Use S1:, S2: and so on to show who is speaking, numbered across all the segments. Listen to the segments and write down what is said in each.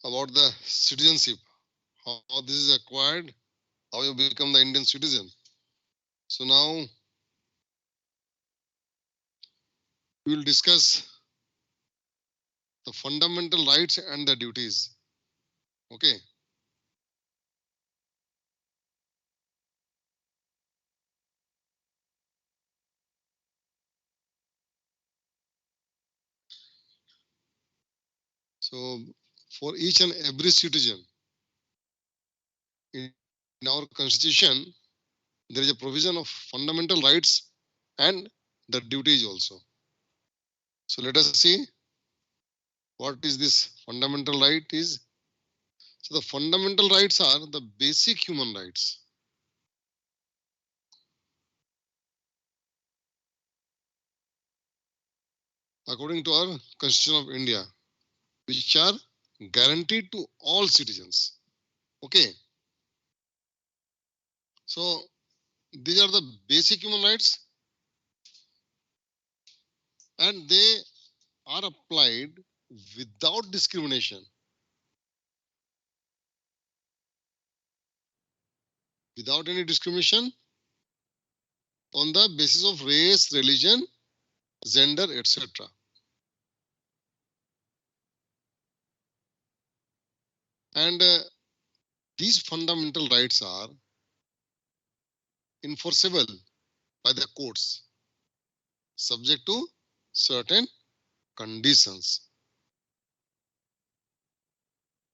S1: about the citizenship, how this is acquired, how you become the Indian citizen. So now we will discuss the fundamental rights and the duties. Okay. So for each and every citizen in our constitution, there is a provision of fundamental rights and the duties also. So let us see what is this fundamental right is. So the fundamental rights are the basic human rights according to our Constitution of India, which are guaranteed to all citizens. Okay. So these are the basic human rights and they are applied without discrimination. Without any discrimination on the basis of race, religion, gender, etc. And these fundamental rights are enforceable by the courts, subject to certain conditions.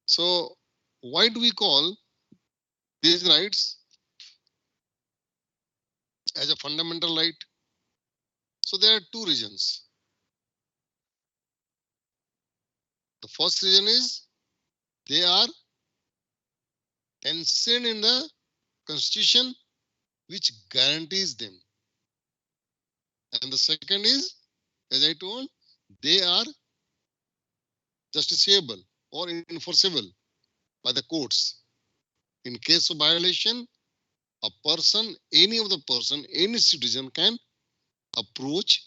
S1: So, why do we call these rights as a fundamental right? So, there are two reasons. The first reason is they are enshrined in the Constitution, which guarantees them. And the second is, as I told, they are justiciable or enforceable by the courts. In case of violation, a person, any of the person, any citizen can approach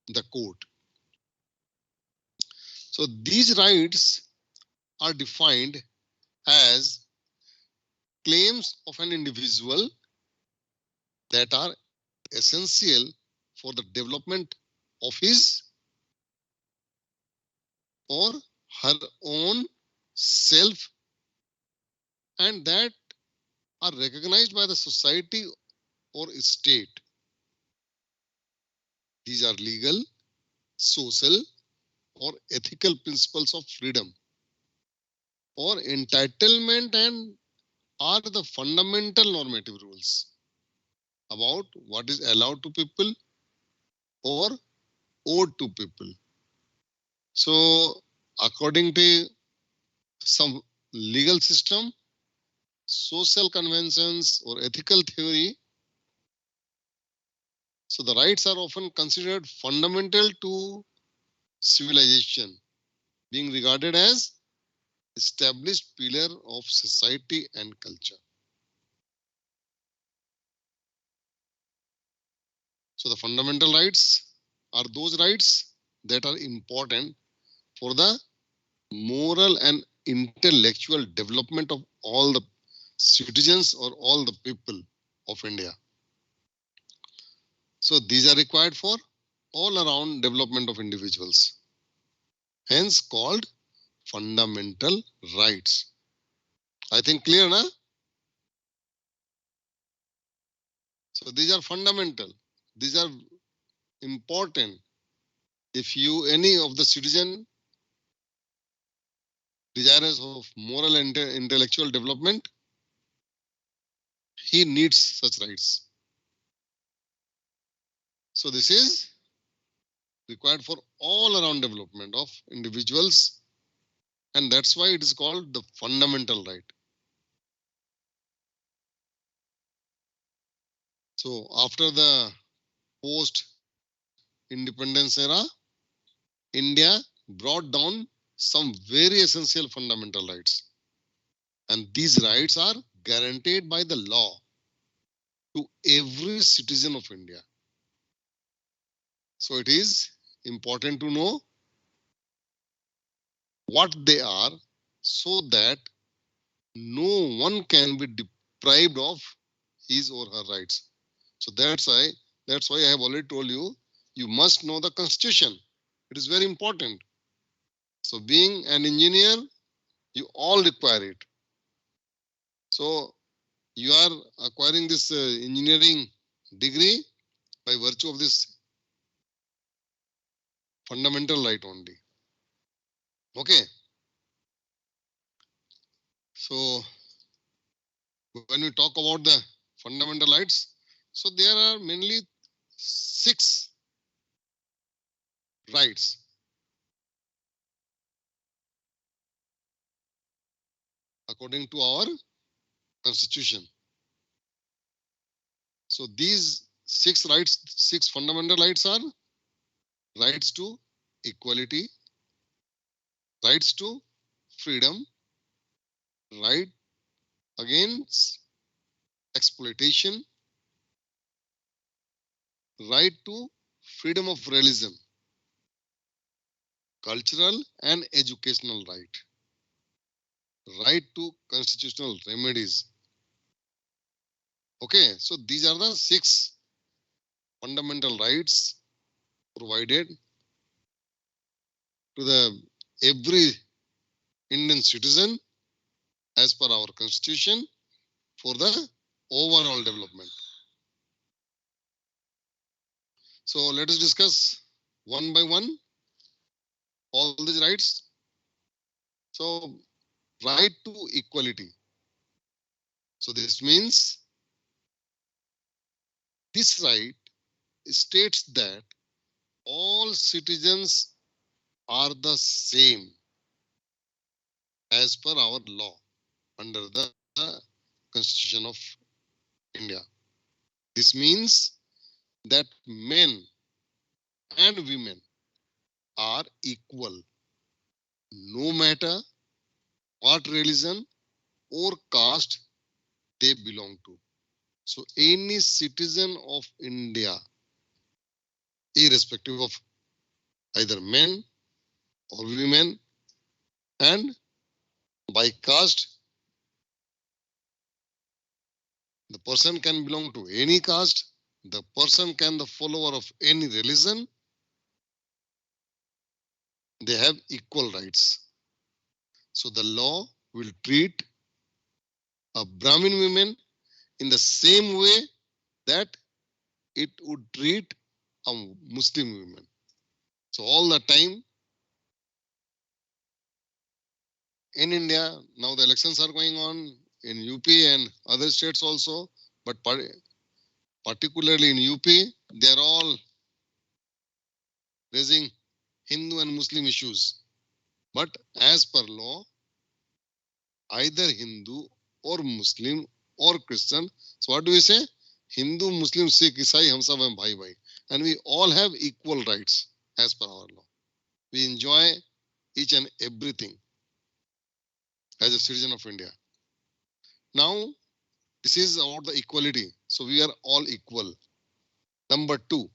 S1: the court. So these rights are defined as claims of an individual that are essential for the development of his or her own self and that are recognized by the society or state. These are legal, social, or ethical principles of freedom or entitlement and are the fundamental normative rules about what is allowed to people or owed to people. So according to some legal system, social conventions or ethical theory, so the rights are often considered fundamental to civilization, being regarded as established pillar of society and culture. So the fundamental rights are those rights that are important for the moral and intellectual development of all the citizens or all the people of India. So these are required for all around development of individuals, hence called fundamental rights. I think clear, na? So these are fundamental. These are important. If you, any of the citizen desirous of moral and intellectual development, he needs such rights. So this is required for all around development of individuals, and that's why it is called the fundamental right. So after the post-independence era, India brought down some very essential fundamental rights. And these rights are guaranteed by the law to every citizen of India. So it is important to know what they are so that no one can be deprived of his or her rights. So that's why I have already told you, you must know the constitution. It is very important. So being an engineer, you all require it. So you are acquiring this engineering degree by virtue of this fundamental right only. Okay. So when we talk about the fundamental rights, so there are mainly 6 rights according to our constitution. So these 6 rights, 6 fundamental rights are rights to equality, rights to freedom, right against exploitation, right to freedom of religion, cultural and educational right, right to constitutional remedies. Okay, so these are the 6 fundamental rights provided to the every Indian citizen as per our constitution for the overall development. So let us discuss one by one all these rights. So right to equality. So this means this right states that all citizens are the same as per our law under the Constitution of India. This means that men and women are equal no matter what religion or caste they belong to. So any citizen of India, irrespective of either men or women, and by caste, the person can belong to any caste, the person can the follower of any religion, they have equal rights. So the law will treat a Brahmin woman in the same way that it would treat a Muslim woman. So all the time in India, now the elections are going on in UP and other states also, but particularly in UP, they're all raising Hindu and Muslim issues. But as per law, either Hindu or Muslim or Christian. So what do we say? Hindu, Muslim, Sikh, Isai, hum sab hain bhai bhai. And we all have equal rights as per our law. We enjoy each and everything as a citizen of India. Now, this is about the equality. So we are all equal. Number 2,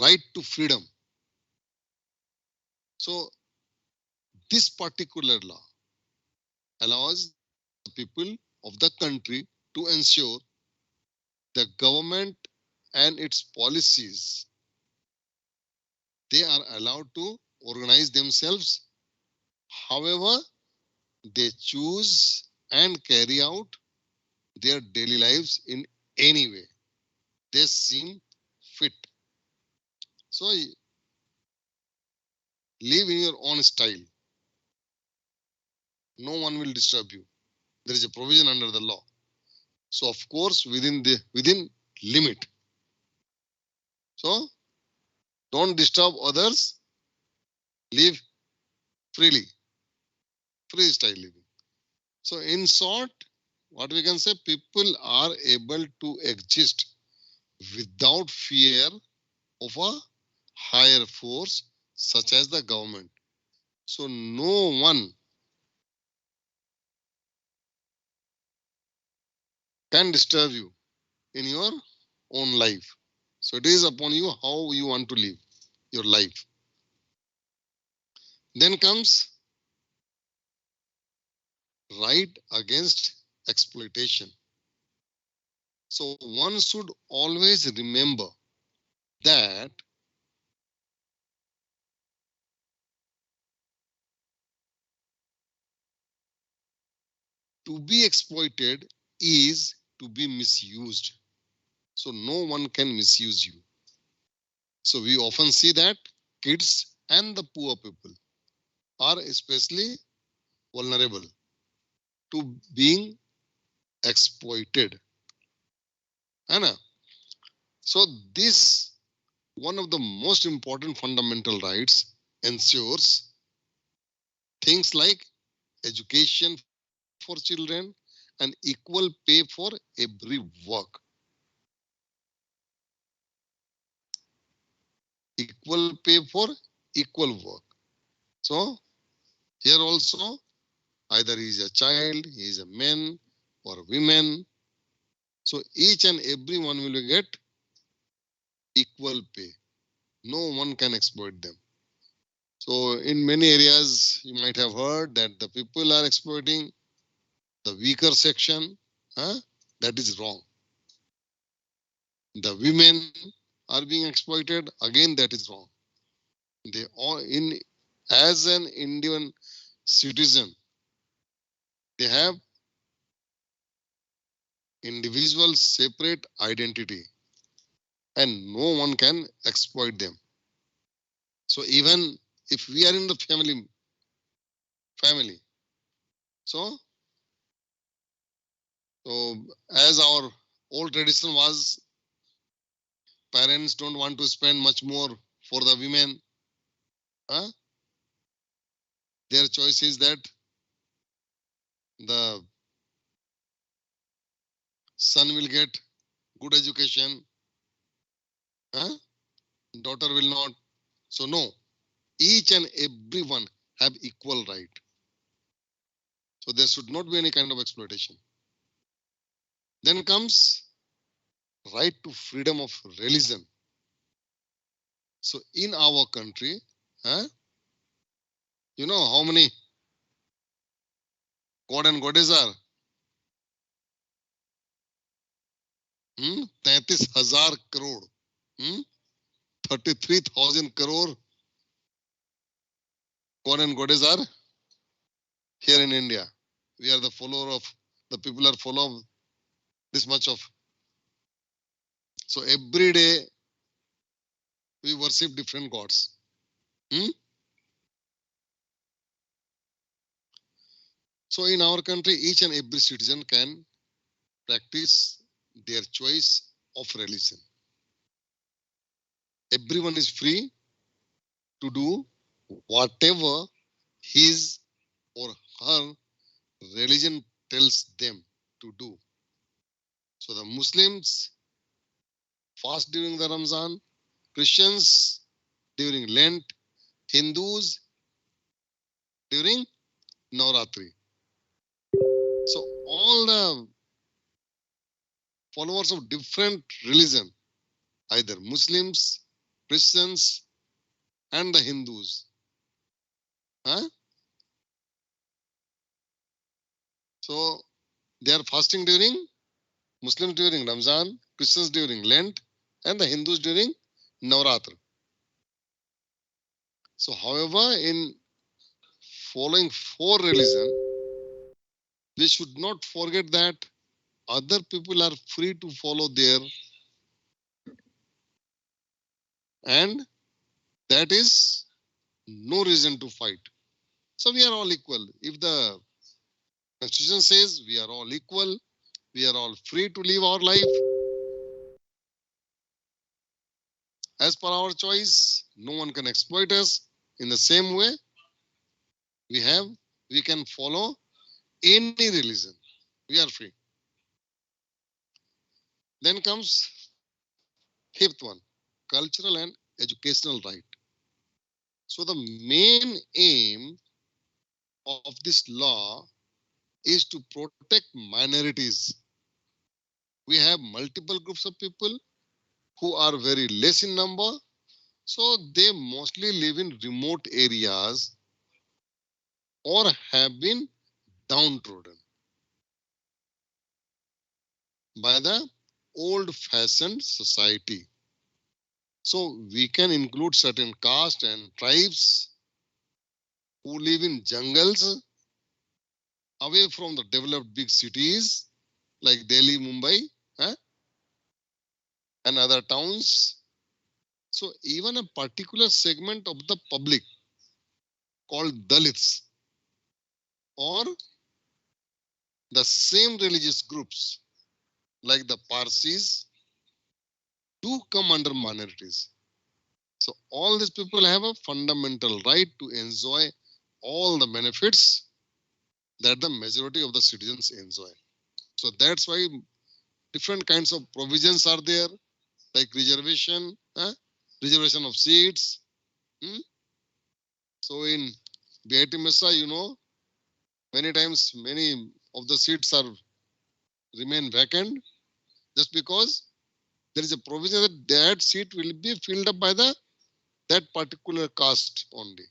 S1: right to freedom. So this particular law allows the people of the country to ensure the government and its policies, they are allowed to organize themselves however they choose and carry out their daily lives in any way they seem fit. So live in your own style. No one will disturb you. There is a provision under the law. So of course within limit. So don't disturb others. Live freely. Free style living. So in short, what we can say, people are able to exist without fear of a higher force such as the government. So no one can disturb you in your own life. So it is upon you how you want to live your life. Then comes right against exploitation. So one should always remember that to be exploited is to be misused. So no one can misuse you. So we often see that kids and the poor people are especially vulnerable to being exploited. Anna. So this one of the most important fundamental rights ensures things like education for children and equal pay for every work. Equal pay for equal work. So here also, either he is a child, he is a man or women. So each and every one will get equal pay. No one can exploit them. So in many areas, you might have heard that the people are exploiting the weaker section. Huh? That is wrong. The women are being exploited. Again, that is wrong. They all in as an Indian citizen, they have individual separate identity and no one can exploit them. So even if we are in the family, so so as our old tradition was, parents don't want to spend much more for the women. Huh? Their choice is that the son will get good education, huh? Daughter will not. So no, each and everyone have equal right. So there should not be any kind of exploitation. Then comes right to freedom of religion. So in our country, huh, you know how many god and goddess are? 33,000 crore. 33,000 crore god and goddess are here in India. We are the follower of, the people are follow of this much of. So every day we worship different gods. Hmm? So in our country, each and every citizen can practice their choice of religion. Everyone is free to do whatever his or her religion tells them to do. So the Muslims fast during the Ramzan, Christians during Lent, Hindus during Navratri. So all the followers of different religion, either Muslims, Christians, and the Hindus. Huh? So they are fasting during Muslims during Ramzan, Christians during Lent, and the Hindus during Navratri. So, however, in following four religion, we should not forget that other people are free to follow their, and that is no reason to fight. So we are all equal. If the constitution says we are all equal, we are all free to live our life as per our choice, no one can exploit us. In the same way, we have, we can follow any religion. We are free. Then comes fifth one, cultural and educational right. So the main aim of this law is to protect minorities. We have multiple groups of people who are very less in number, so they mostly live in remote areas or have been downtrodden by the old-fashioned society. So we can include certain castes and tribes who live in jungles away from the developed big cities like Delhi, Mumbai, and other towns. So even a particular segment of the public called Dalits or the same religious groups like the Parsis do come under minorities. So all these people have a fundamental right to enjoy all the benefits that the majority of the citizens enjoy. So that's why different kinds of provisions are there, like reservation of seats. Hmm? So in BIT Mesa, many times many of the seats are remain vacant just because there is a provision that that seat will be filled up by that particular caste only.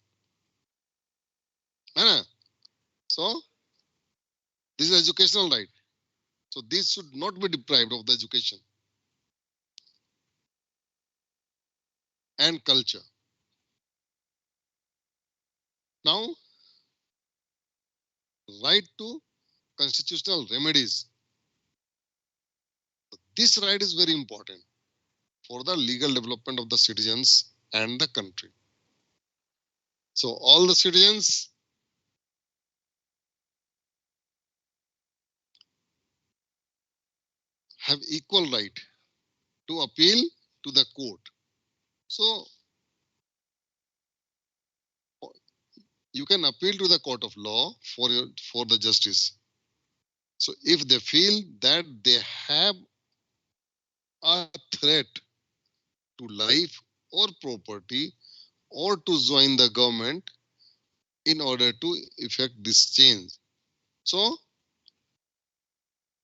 S1: So this is educational right. So this should not be deprived of the education and culture. Now, right to constitutional remedies. This right is very important for the legal development of the citizens and the country. So all the citizens have equal right to appeal to the court. So you can appeal to the court of law for the justice. So if they feel that they have a threat to life or property or to join the government in order to effect this change. So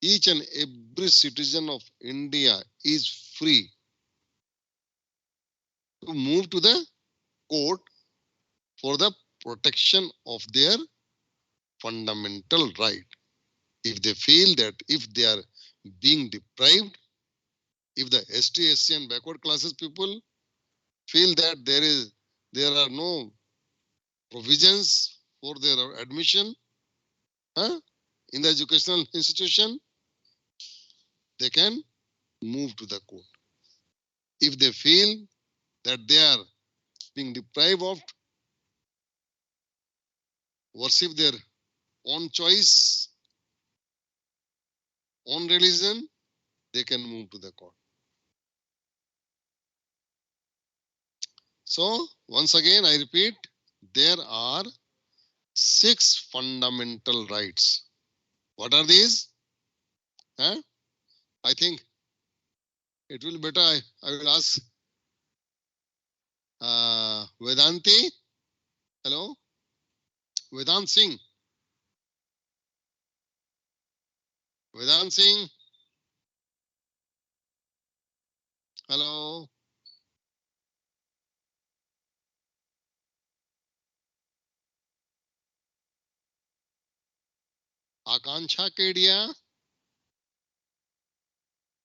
S1: each and every citizen of India is free to move to the court for the protection of their fundamental right. If they feel that if they are being deprived, if the ST, SC and backward classes people feel that there are no provisions for their admission in the educational institution, they can move to the court. If they feel that they are being deprived of worship their own choice, own religion, they can move to the court. So once again, I repeat, there are 6 fundamental rights. What are these? I think it will be better. I will ask Vedanti. Hello, Vedant Singh. Vedant Singh. Hello. Akansha Kedia.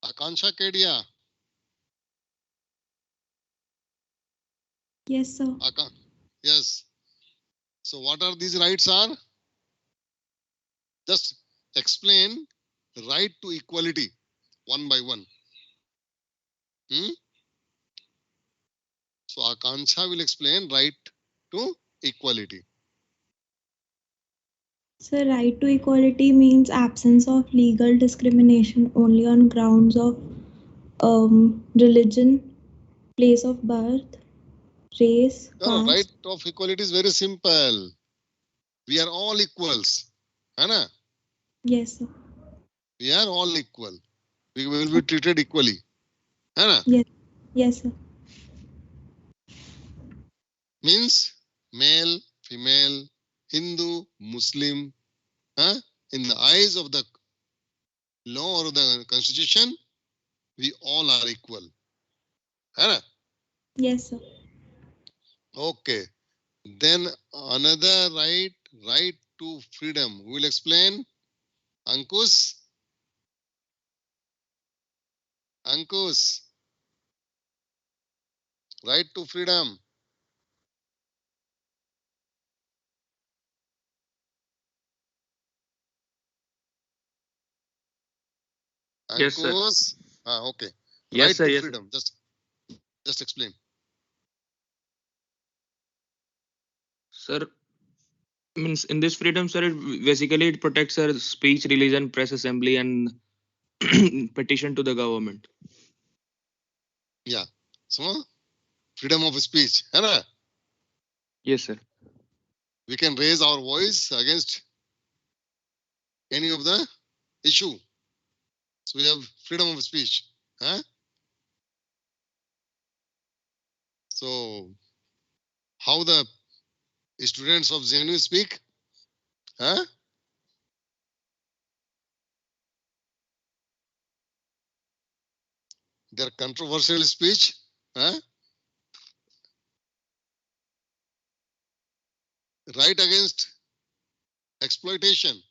S1: Akansha Kedia.
S2: Yes, sir.
S1: Yes. So what are these rights are? Just explain right to equality one by one. So Akansha will explain right to equality.
S2: So, right to equality means absence of legal discrimination only on grounds of religion, place of birth, race,
S1: No, right
S2: caste.
S1: of equality is very simple. We are all equals. Anna,
S2: Yes, sir.
S1: we are all equal. We will be treated equally. Anna,
S2: Yes, yes, sir.
S1: means male, female, Hindu, Muslim. In the eyes of the law or the constitution, we all are equal. Anna,
S2: Yes, sir.
S1: okay. Then another right to freedom. Who will explain? Ankush? Ankush. Right to freedom.
S3: Yes, sir.
S1: Ankush. Okay.
S3: Yes,
S1: Right
S3: sir.
S1: to
S3: Yes, sir.
S1: freedom. Just explain.
S3: Sir, means in this freedom, sir, basically it protects our speech, religion, press, assembly, and petition to the government.
S1: Yeah. So freedom of speech. है ना?
S3: Yes, sir.
S1: We can raise our voice against any of the issue. So we have freedom of speech. Huh? So how the students of ZNU speak? Huh? Their controversial speech. Huh? Right against exploitation.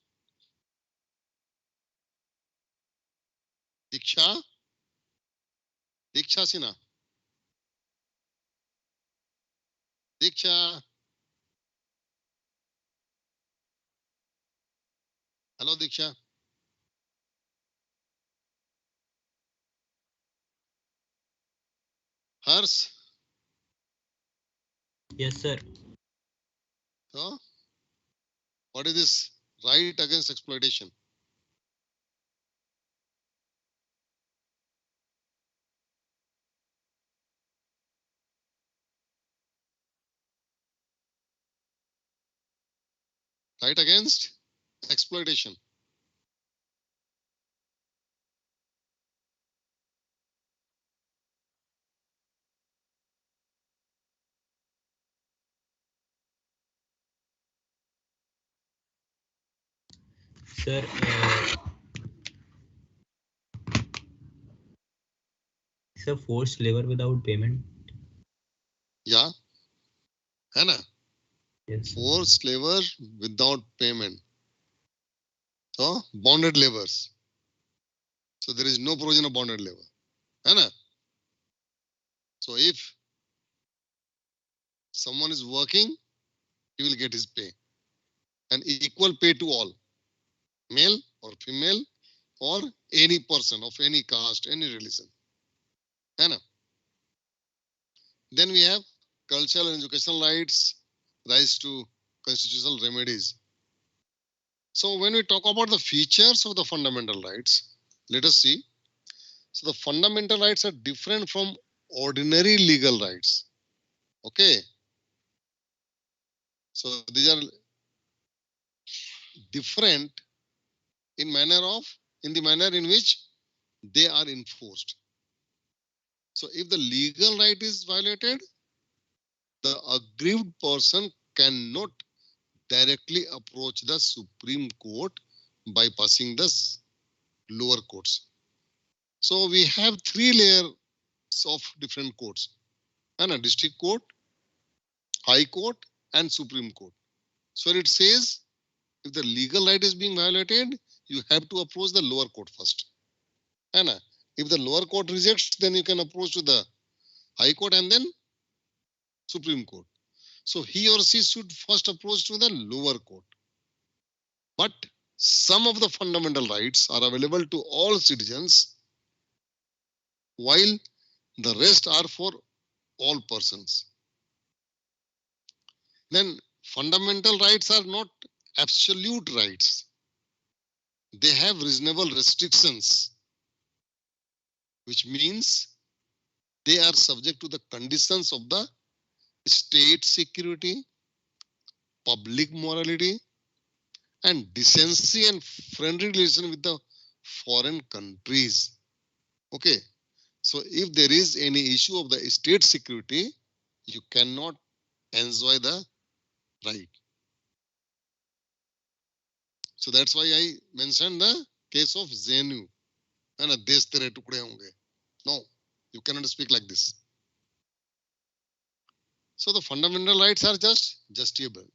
S1: Diksha. Diksha Sina. Diksha. Hello, Diksha. Hers.
S4: Yes, sir.
S1: So what is this? Right against exploitation. Right against exploitation.
S4: Sir, sir, forced labor without payment.
S1: Yeah. है ना?
S4: Yes, sir.
S1: Forced labor without payment. So bonded labors. So there is no provision of bonded labor. है ना? So if someone is working, he will get his pay. And equal pay to all, male or female, or any person of any caste, any religion. है ना? Then we have cultural and educational rights, rights to constitutional remedies. So when we talk about the features of the fundamental rights, let us see. So the fundamental rights are different from ordinary legal rights. Okay. So these are different in the manner in which they are enforced. So if the legal right is violated, the aggrieved person cannot directly approach the Supreme Court by passing the lower courts. So we have three layers of different courts, and a district court, high court, and Supreme Court. So it says if the legal right is being violated, you have to approach the lower court first. And if the lower court rejects, then you can approach to the high court and then Supreme Court. So he or she should first approach to the lower court. But some of the fundamental rights are available to all citizens, while the rest are for all persons. Then fundamental rights are not absolute rights. They have reasonable restrictions, which means they are subject to the conditions of the state security, public morality, and decency and friendly relation with the foreign countries. Okay. So if there is any issue of the state security, you cannot enjoy the right. So that's why I mentioned the case of Zenu. And देश तेरे टुकड़े होंगे. No, you cannot speak like this. So the fundamental rights are justiciable.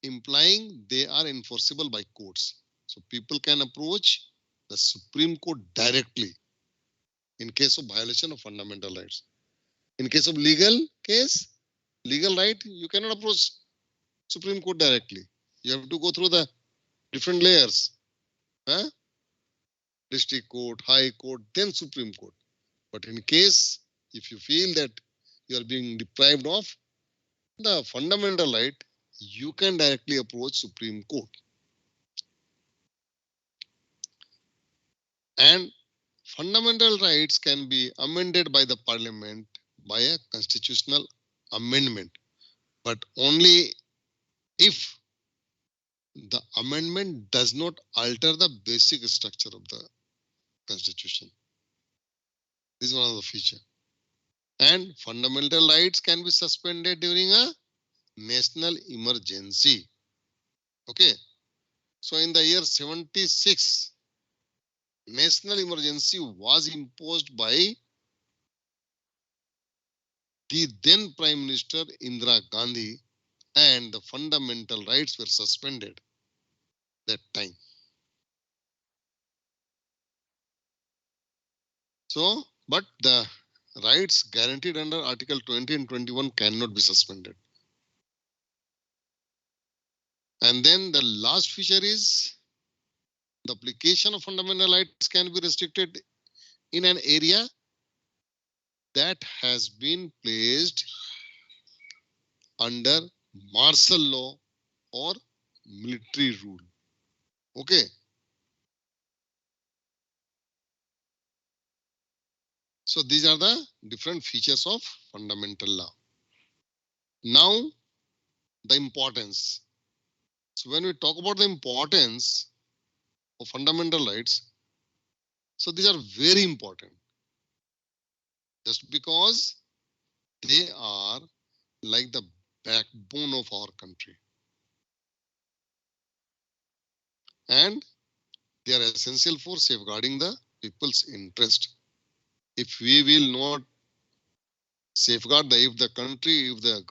S1: implying they are enforceable by courts. So people can approach the Supreme Court directly in case of violation of fundamental rights. In case of legal right, you cannot approach Supreme Court directly. You have to go through the different layers. Huh? District Court, High Court, then Supreme Court. But in case if you feel that you are being deprived of the fundamental right, you can directly approach Supreme Court. And fundamental rights can be amended by the parliament by a constitutional amendment, but only if the amendment does not alter the basic structure of the constitution. This is one of the features. And fundamental rights can be suspended during a national emergency. Okay. So in the year 76, national emergency was imposed by the then Prime Minister Indira Gandhi, and the fundamental rights were suspended that time. So, but the rights guaranteed under Article 20 and 21 cannot be suspended. And then the last feature is the application of fundamental rights can be restricted in an area that has been placed under martial law or military rule. Okay. So these are the different features of fundamental law. Now, the importance. So when we talk about the importance of fundamental rights, so these are very important. Just because they are like the backbone of our country. And they are essential for safeguarding the people's interest. If we will not safeguard if the country, if the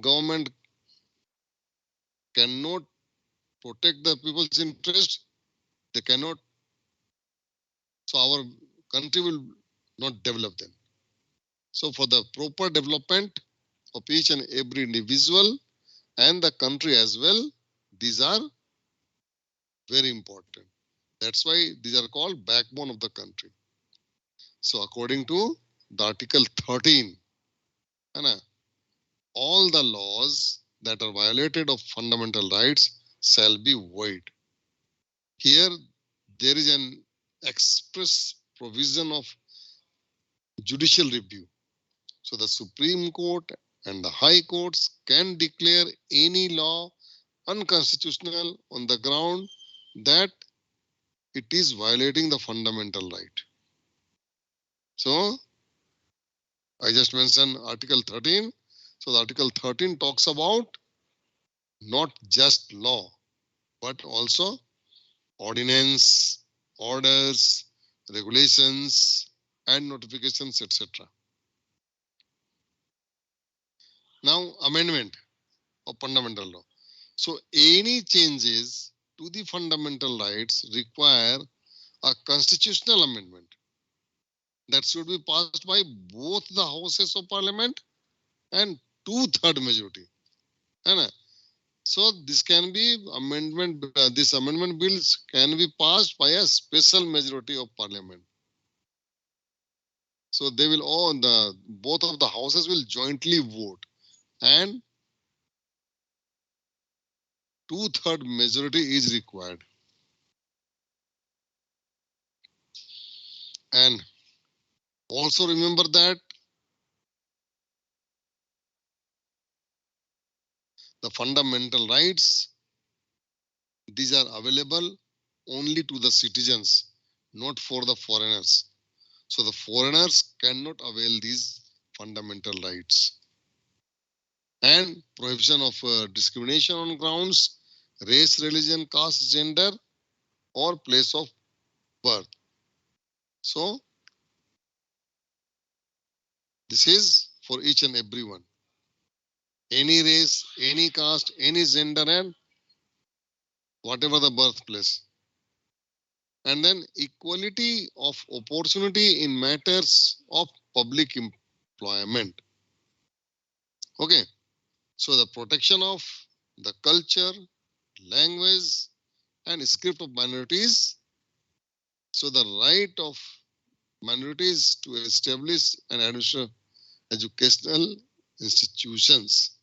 S1: government cannot protect the people's interest, they cannot. So our country will not develop them. So for the proper development of each and every individual and the country as well, these are very important. That's why these are called backbone of the country. So according to the Article 13, all the laws that are violated of fundamental rights shall be void. Here there is an express provision of judicial review. So the Supreme Court and the High Courts can declare any law unconstitutional on the ground that it is violating the fundamental right. So I just mentioned Article 13. So the Article 13 talks about not just law, but also ordinance, orders, regulations, and notifications, etc. Now, amendment of fundamental law. So any changes to the fundamental rights require a constitutional amendment that should be passed by both the houses of parliament and two-third majority. So this can be amendment. This amendment bills can be passed by a special majority of parliament. So they will all both of the houses will jointly vote, and two-third majority is required. And also remember that the fundamental rights, these are available only to the citizens, not for the foreigners. So the foreigners cannot avail these fundamental rights. And prohibition of discrimination on grounds, race, religion, caste, gender, or place of birth. So this is for each and every one. any race, any caste, any gender, and whatever the birthplace. And then equality of opportunity in matters of public employment. Okay. So the protection of the culture, language, and script of minorities. So the right of minorities to establish and administer educational institutions.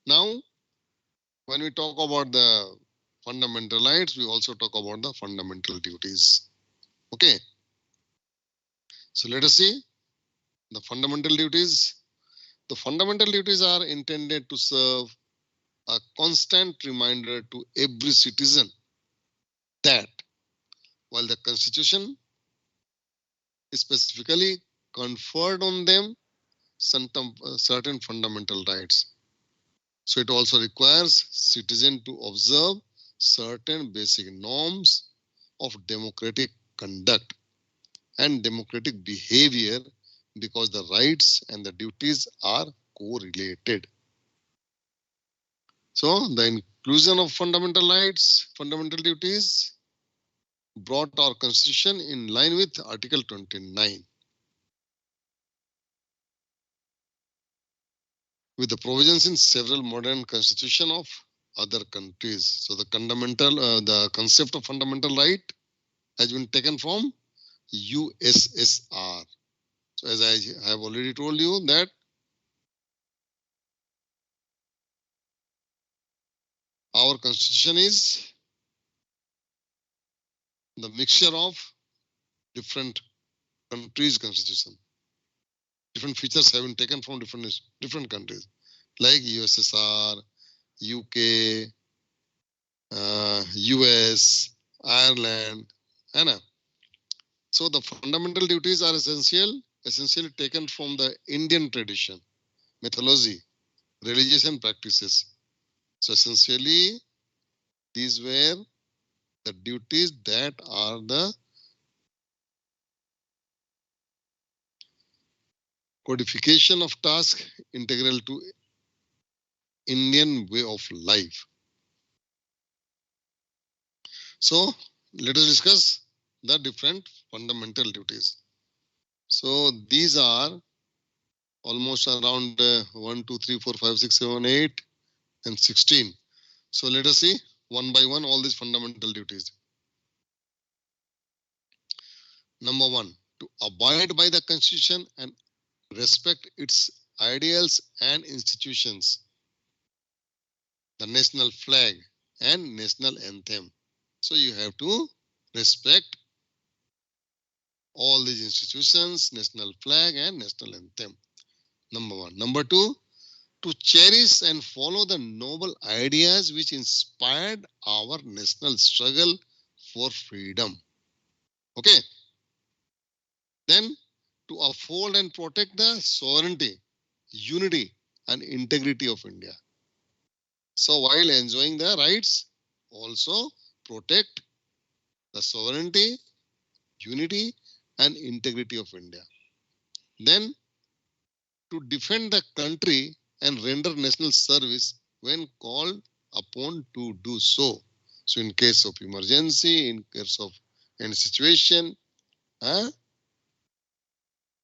S1: Now, when we talk about the fundamental rights, we also talk about the fundamental duties. Okay. So let us see the fundamental duties. The fundamental duties are intended to serve a constant reminder to every citizen that while the Constitution specifically conferred on them certain fundamental rights, so it also requires citizens to observe certain basic norms of democratic conduct and democratic behavior because the rights and the duties are correlated. So the inclusion of fundamental rights, fundamental duties brought our constitution in line with Article 29 with the provisions in several modern constitution of other countries. So the concept of fundamental right has been taken from USSR. So as I have already told you that our constitution is the mixture of different countries' constitution. Different features have been taken from different countries like USSR, UK, US, Ireland, and so the fundamental duties are essentially taken from the Indian tradition, mythology, religious and practices. So essentially, these were the duties that are the codification of task integral to Indian way of life. So let us discuss the different fundamental duties. So these are almost around 1, 2, 3, 4, 5, 6, 7, 8, and 16. So let us see one by one all these fundamental duties. Number one, to abide by the Constitution and respect its ideals and institutions, the national flag and national anthem. So you have to respect all these institutions, national flag and national anthem. Number one. Number two, to cherish and follow the noble ideas which inspired our national struggle for freedom. Okay. Then to uphold and protect the sovereignty, unity, and integrity of India. So while enjoying the rights, also protect the sovereignty, unity, and integrity of India. Then to defend the country and render national service when called upon to do so. So in case of emergency, in case of any situation,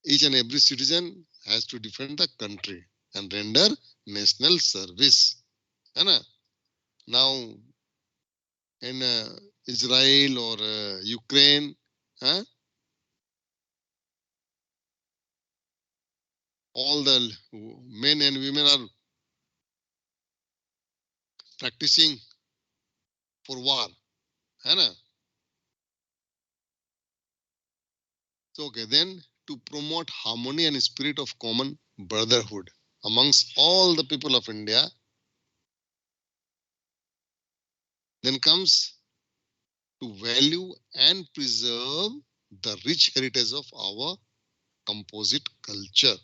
S1: each and every citizen has to defend the country and render national service. Now in Israel or Ukraine, all the men and women are practicing for war. So okay, then to promote harmony and spirit of common brotherhood amongst all the people of India, then comes to value and preserve the rich heritage of our composite culture.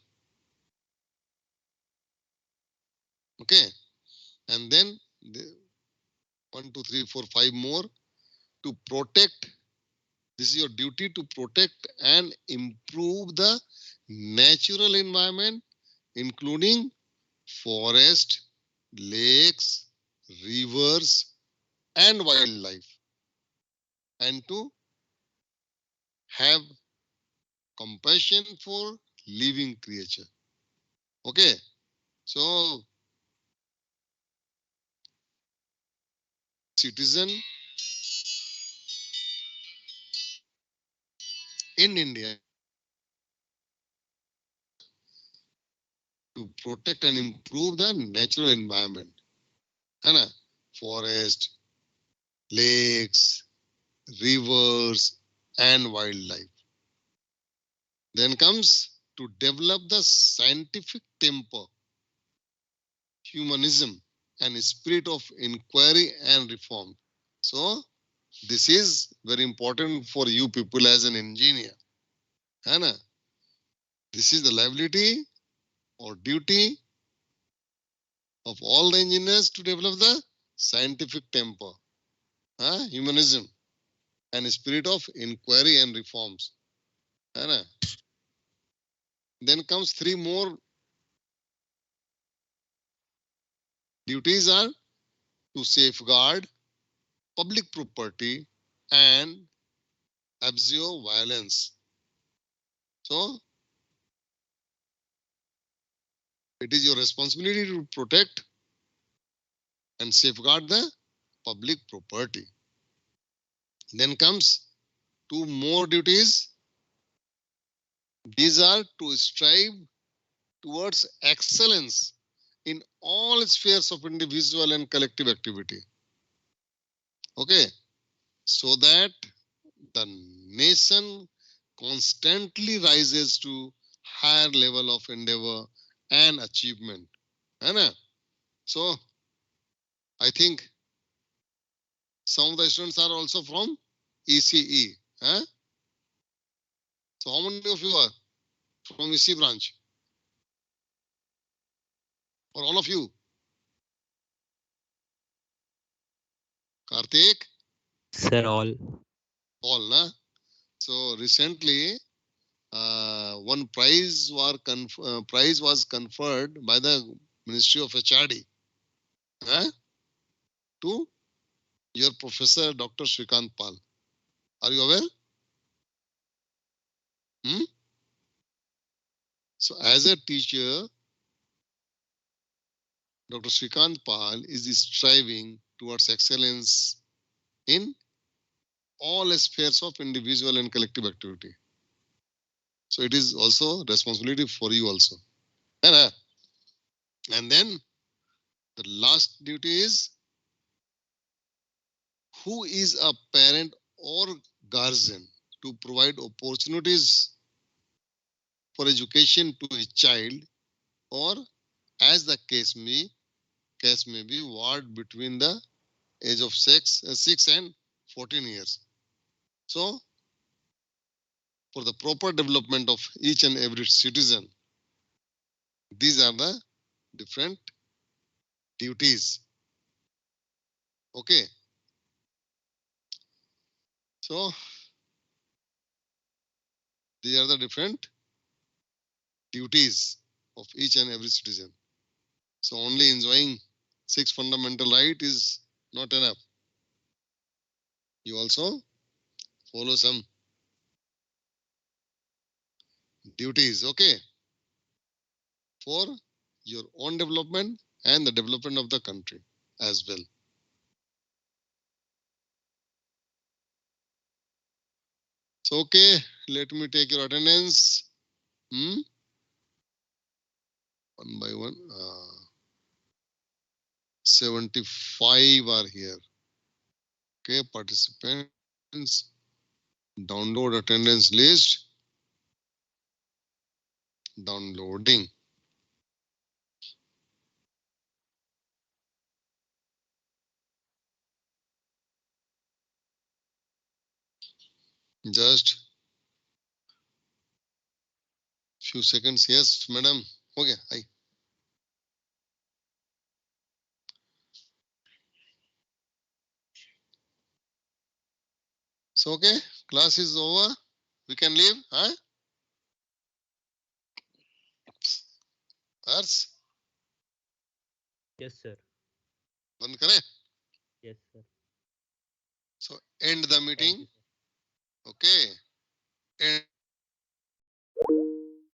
S1: Okay, and then 1, 2, 3, 4, 5 more to protect. This is your duty to protect and improve the natural environment, including forest, lakes, rivers, and wildlife, and to have compassion for living creature. Okay, so citizen in India to protect and improve the natural environment. है ना? Forest, lakes, rivers, and wildlife. Then comes to develop the scientific temper, humanism, and spirit of inquiry and reform. So, this is very important for you people as an engineer. है ना? This is the liability or duty of all the engineers to develop the scientific temper, humanism, and spirit of inquiry and reforms. है ना? Then comes three more duties are to safeguard public property and abjure violence. So it is your responsibility to protect and safeguard the public property. Then comes two more duties. These are to strive towards excellence in all spheres of individual and collective activity. Okay, so that the nation constantly rises to higher level of endeavor and achievement. है So I think some of the students are also from ECE. So how many of you are from ECE branch? Or all of you? Karthik?
S4: Sir, all.
S1: All, na? So recently, one prize was conferred by the Ministry of HRD to your professor, Dr. Shrikant Pal. Are you aware? Hmm? So as a teacher, Dr. Shrikant Pal is striving towards excellence in all spheres of individual and collective activity. So it is also responsibility for you also. And then the last duty is who is a parent or guardian to provide opportunities for education to a child, or as the case may be what between the age of 6 and 14 years. So for the proper development of each and every citizen, these are the different duties. Okay. So these are the different duties of each and every citizen. So only enjoying 6 fundamental rights is not enough. You also follow some duties, okay, for your own development and the development of the country as well. So, okay, let me take your attendance. One by one. 75 are here. Okay, participants, download attendance list, downloading. Just few seconds. Yes, madam. Okay, hi. So, okay, class is over. We can leave. Harsh
S4: Yes, sir.
S1: बंद करें.
S4: Yes, sir.
S1: So end the
S4: Thank
S1: meeting.
S4: you, sir.
S1: Okay. End